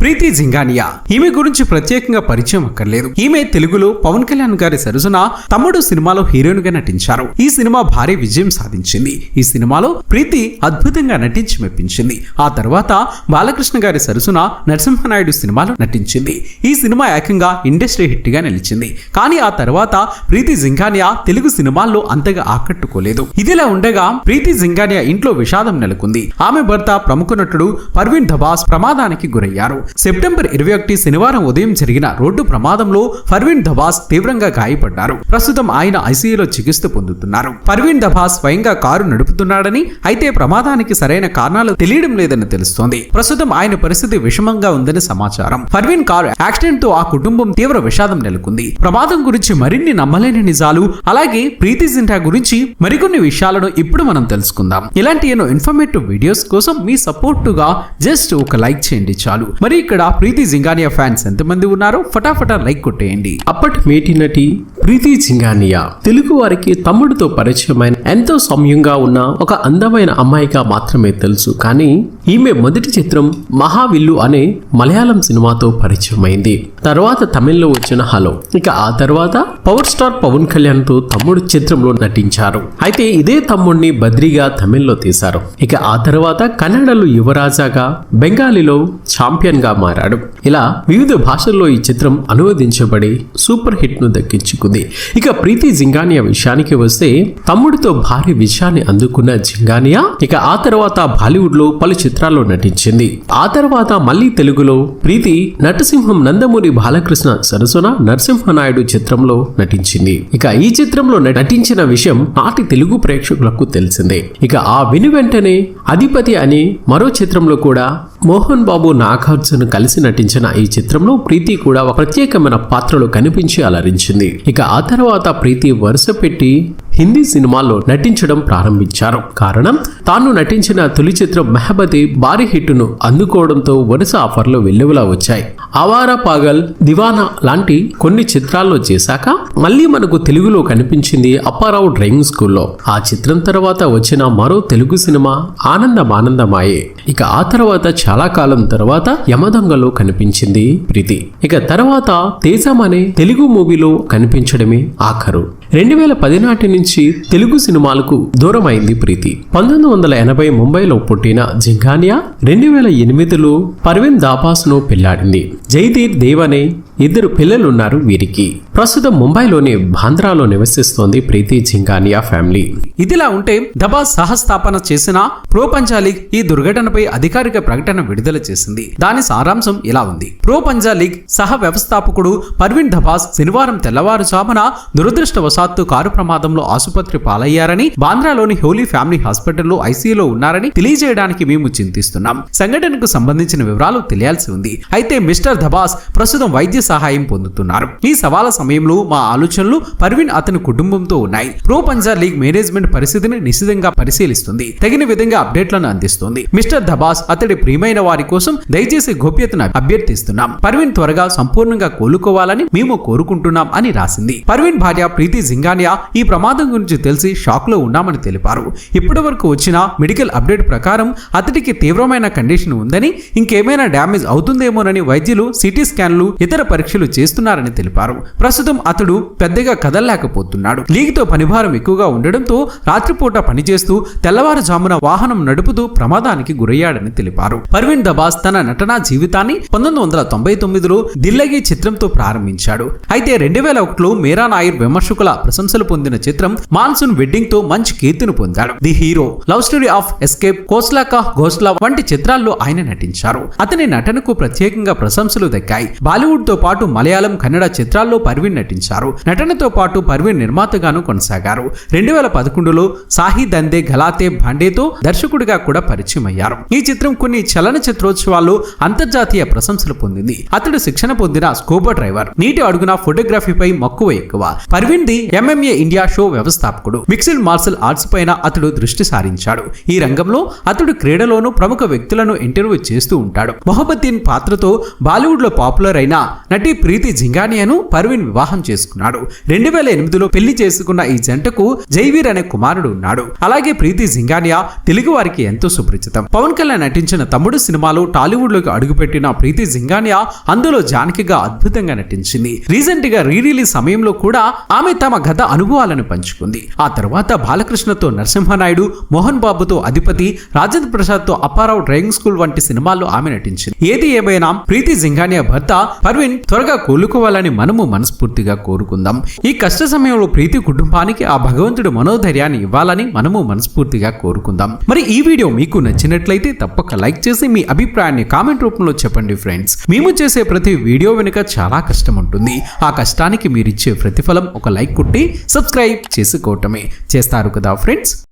ప్రీతి జింగానియా. ఈమె గురించి ప్రత్యేకంగా పరిచయం అక్కర్లేదు. ఈమె తెలుగులో పవన్ కళ్యాణ్ గారి సరసన తమ్ముడు సినిమాలో హీరోయిన్ గా నటించారు. ఈ సినిమా భారీ విజయం సాధించింది. ఈ సినిమాలో ప్రీతి అద్భుతంగా నటించి మెప్పించింది. ఆ తర్వాత బాలకృష్ణ గారి సరసన నరసింహనాయుడు సినిమాలో నటించింది. ఈ సినిమా ఏకంగా ఇండస్ట్రీ హిట్ గా నిలిచింది. కానీ ఆ తర్వాత ప్రీతి జింగానియా తెలుగు సినిమాల్లో అంతగా ఆకట్టుకోలేదు. ఇదిలా ఉండగా ప్రీతి జింగానియా ఇంట్లో విషాదం నెలకొంది. ఆమె భర్త ప్రముఖ నటుడు పర్వీన్ ధబాస్ ప్రమాదానికి గురయ్యారు. సెప్టెంబర్ 21 శనివారం ఉదయం జరిగిన రోడ్డు ప్రమాదంలో పర్వీన్ ధబాస్ తీవ్రంగా గాయపడ్డారు. ప్రస్తుతం ఆయన ఐసీయూలో చికిత్స పొందుతున్నారు. పర్వీన్ ధబాస్ స్వయంగా కారు నడుపుతున్నాడని, అయితే ప్రమాదానికి సరైన కారణాలు తెలియడం లేదని తెలుస్తోంది. ప్రస్తుతం ఆయన పరిస్థితి విషమంగా ఉందని సమాచారం. పర్వీన్ కారు యాక్సిడెంట్ తో ఆ కుటుంబం తీవ్ర విషాదం నెలకొంది. ప్రమాదం గురించి మరిన్ని నమ్మలేని నిజాలు, అలాగే ప్రీతి జింటా గురించి మరికొన్ని విషయాలను ఇప్పుడు మనం తెలుసుకుందాం. ఇలాంటి ఎన్నో ఇన్ఫర్మేటివ్ వీడియోస్ కోసం మీ సపోర్టుగా జస్ట్ ఒక లైక్ చేయండి చాలు. మరి ఇక్కడ ప్రీతి జింగానియా ఫ్యాన్స్ ఎంతమంది ఉన్నారో ఫటాఫటా లైక్ కొట్టేయండి. అప్పటి మేటి నటి ప్రీతి జింగానియా తెలుగు వారికి తమ్ముడితో పరిచయమైన ఎంతో సౌమ్యంగా ఉన్న ఒక అందమైన అమ్మాయిగా మాత్రమే తెలుసు. కానీ ఈమె మొదటి చిత్రం మహావిల్లు అనే మలయాళం సినిమాతో పరిచయమైంది. తర్వాత తమిళ్లో వచ్చిన హలో. ఇక ఆ తర్వాత పవర్ స్టార్ పవన్ కళ్యాణ్ తో తమ్ముడు చిత్రంలో నటించారు. అయితే ఇదే తమ్ముడిని బద్రీగా తమిళ్లో తీశారు. ఇక ఆ తర్వాత కన్నడలో యువరాజాగా, బెంగాలీలో ఛాంపియన్ గా మారాడు. ఇలా వివిధ భాషల్లో ఈ చిత్రం అనువదించబడి సూపర్ హిట్ ను దక్కించుకుంది. ఇక ప్రీతి జింగానియా విషయానికి వస్తే తమ్ముడితో భారీ విజయాన్ని అందుకున్న జింగానియా ఇక ఆ తర్వాత బాలీవుడ్ లో పలు చిత్రాల్లో నటించింది. ఆ తర్వాత మళ్ళీ తెలుగులో ప్రీతి నటసింహం నందమూరి బాలకృష్ణ సరసన నరసింహనాయుడు చిత్రంలో నటించింది. ఇక ఈ చిత్రంలో నటించిన విషయం నాటి తెలుగు ప్రేక్షకులకు తెలిసిందే. ఇక ఆ వెంటనే అధిపతి అనే మరో చిత్రంలో కూడా మోహన్ బాబు, నాగార్జున కలిసి నటించిన ఈ చిత్రంలో ప్రీతి కూడా ఒక ప్రత్యేకమైన పాత్రలో కనిపించి అలరించింది. ఇక ఆ తర్వాత ప్రీతి వరుస పెట్టి హిందీ సినిమాల్లో నటించడం ప్రారంభించారు. కారణం తాను నటించిన తొలి చిత్రం మెహబతి భారీ హిట్టును అందుకోవడంతో వరుస ఆఫర్లు వెల్లువలా వచ్చాయి. ఆవారా పాగల్, దివానా లాంటి కొన్ని చిత్రాల్లో చేశాక మళ్ళీ మనకు తెలుగులో కనిపించింది అప్పారావు డ్రైవింగ్ స్కూల్లో. ఆ చిత్రం తర్వాత వచ్చిన మరో తెలుగు సినిమా ఆనందమాయే. ఇక ఆ తర్వాత చాలా కాలం తర్వాత యమదొంగలో కనిపించింది ప్రీతి. ఇక తర్వాత తేజం అనే తెలుగు మూవీలో కనిపించడమే ఆఖరు. 2010 నాటి నుంచి తెలుగు సినిమాలకు దూరమైంది ప్రీతి. 1980 ముంబైలో పుట్టిన జింగానియా 2008లో పర్వీన్ ధబాస్ ను పెళ్లాడింది. జైదీర్ దేవ్ అనే ఇద్దరు పిల్లలున్నారు వీరికి. ప్రస్తుతం ముంబైలోని బాంద్రాలో నివసిస్తోంది ప్రీతి జింగానియా ఫ్యామిలీ. ఇదిలా ఉంటే ధబాస్ సహస్థాపన చేసిన ప్రో పంజా లీగ్ ఈ దుర్ఘటనపై అధికారిక ప్రకటన విడుదల చేసింది. దాని సారాంశం ఇలా ఉంది. ప్రో పంజా లీగ్ సహ వ్యవస్థాపకుడు పర్వీన్ ధబాస్ శనివారం తెల్లవారుజామున దురదృష్టవశాత్తు కారు ప్రమాదంలో ఆసుపత్రి పాలయ్యారని, బాంద్రాలోని హోలీ ఫ్యామిలీ హాస్పిటల్లో ఐసీయూలో ఉన్నారని తెలియజేయడానికి మేము చింతిస్తున్నాం. సంఘటనకు సంబంధించిన వివరాలు తెలియాల్సి ఉంది. అయితే మిస్టర్ ధబాస్ ప్రస్తుతం వైద్య సహాయం పొందుతున్నారు. ఈ సవాల సమయంలో మా ఆలోచనలు పర్వీన్ అతని కుటుంబంతో ఉన్నాయి. ప్రో పంజా లీగ్ మేనేజ్మెంట్ పరిస్థితిని నిశితంగా పరిశీలిస్తుంది, తగిన విధంగా అప్డేట్లను అందిస్తుంది. మిస్టర్ ధబాస్ అతడి ప్రియమైన వారి కోసం దయచేసి గోప్యతను అభ్యర్థిస్తున్నాం. పర్వీన్ త్వరగా సంపూర్ణంగా కోలుకోవాలని మేము కోరుకుంటున్నాం అని రాసింది. పర్వీన్ భార్య ప్రీతి జింగానియా ఈ ప్రమాదం గురించి తెలిసి షాక్ లో ఉన్నామని తెలిపారు. ఇప్పటి వరకు వచ్చిన మెడికల్ అప్డేట్ ప్రకారం అతడికి తీవ్రమైన కండిషన్ ఉందని, ఇంకేమైనా డ్యామేజ్ అవుతుందేమోనని వైద్యులు సిటీ స్కాన్లు, ఇతర పరీక్షలు చేస్తున్నారని తెలిపారు. ప్రస్తుతం అతడు పెద్దగా కదలలేకపోతున్నాడు. లీగ్ తో పనిభారం ఎక్కువగా ఉండడంతో రాత్రిపూట పనిచేస్తూ తెల్లవారుజామున వాహనం నడుపుతూ ప్రమాదానికి గురయ్యాడని తెలిపారు. పర్వీన్ ధబాస్ తన నటనా జీవితాన్ని 1999లో దిల్లగి చిత్రంతో ప్రారంభించాడు. అయితే 2001లో మేరా నాయర్ విమర్శకుల ప్రశంసలు పొందిన చిత్రం మాన్సూన్ వెడ్డింగ్ తో మంచి కీర్తిని పొందాడు. The hero, love story of escape, Khosla కా ఘోస్లా వంటి చిత్రాల్లో ఆయన నటించారు. అతని నటనకు ప్రత్యేకంగా ప్రశంసలు దక్కాయి. బాలీవుడ్ తో పాటు మలయాళం, కన్నడ చిత్రాల్లో పర్వీన్ నటించారు. నటనతో పాటు పర్వీన్ నిర్మాతగాను కొనసాగారు. 2011లో సాహి దందే గలాతే భాండేతో దర్శకుడిగా కూడా పరిచయం అయ్యారు. ఈ చిత్రం కొన్ని చలన చిత్రోత్సవాల్లో అంతర్జాతీయ ప్రశంసలు పొందింది. అతడు శిక్షణ పొందిన స్కూబా డ్రైవర్, నీటి అడుగున ఫోటోగ్రఫీపై మక్కువ ఎక్కువ. Parveen the MMA India show వ్యవస్థాపకుడు. మిక్స్డ్ మార్షల్ ఆర్ట్స్ పైన అతడు దృష్టి సారించాడు. ఈ రంగంలో అతడు క్రీడలోనూ ప్రముఖ వ్యక్తులను ఇంటర్వ్యూ చేస్తూ ఉంటాడు. మొహబ్బద్దీన్ పాత్రతో బాలీవుడ్ లో పాపులర్ అయిన నటి ప్రీతి జింగానియాను పర్వీన్ వివాహం చేసుకున్నాడు. 2008లో పెళ్లి చేసుకున్న ఈ జంటకు జైవీర్ అనే కుమారుడు ఉన్నాడు. అలాగే ప్రీతి జింగానియా తెలుగు వారికి ఎంతో సుపరిచితం. పవన్ కళ్యాణ్ నటించిన తమ్ముడు సినిమాలో టాలీవుడ్ లోకి అడుగుపెట్టిన ప్రీతి జింగానియా అందులో జానకిగా అద్భుతంగా నటించింది. రీసెంట్ గా రిలీజ్ సమయంలో కూడా ఆమె తమ గత అనుభవాలను పంచుకుంది. ఆ తర్వాత బాలకృష్ణతో నరసింహనాయుడు, మోహన్ బాబుతో అధిపతి, రాజేంద్ర ప్రసాద్ తో అప్పారావు డ్రైవింగ్ స్కూల్ వంటి సినిమాల్లో ఆమె నటించింది. ఏది ఏమైనా ప్రీతి జింగానియా భర్త పర్వీన్ త్వరగా కోలుకోవాలని మనము మనస్ఫూర్తిగా కోరుకుందాం. ఈ కష్ట సమయంలో ప్రీతి కుటుంబానికి ఆ భగవంతుడు మనోధైర్యాన్ని ఇవ్వాలని మనము మనస్ఫూర్తిగా కోరుకుందాం. మరి ఈ వీడియో మీకు నచ్చినట్లయితే తప్పక లైక్ చేసి మీ అభిప్రాయాన్ని కామెంట్ రూపంలో చెప్పండి ఫ్రెండ్స్. మేము చేసే ప్రతి వీడియో వెనుక చాలా కష్టం ఉంటుంది. ఆ కష్టానికి మీరిచ్చే ప్రతిఫలం ఒక లైక్ కొట్టి సబ్స్క్రైబ్ చేసుకోవటమే. చేస్తారు కదా ఫ్రెండ్స్.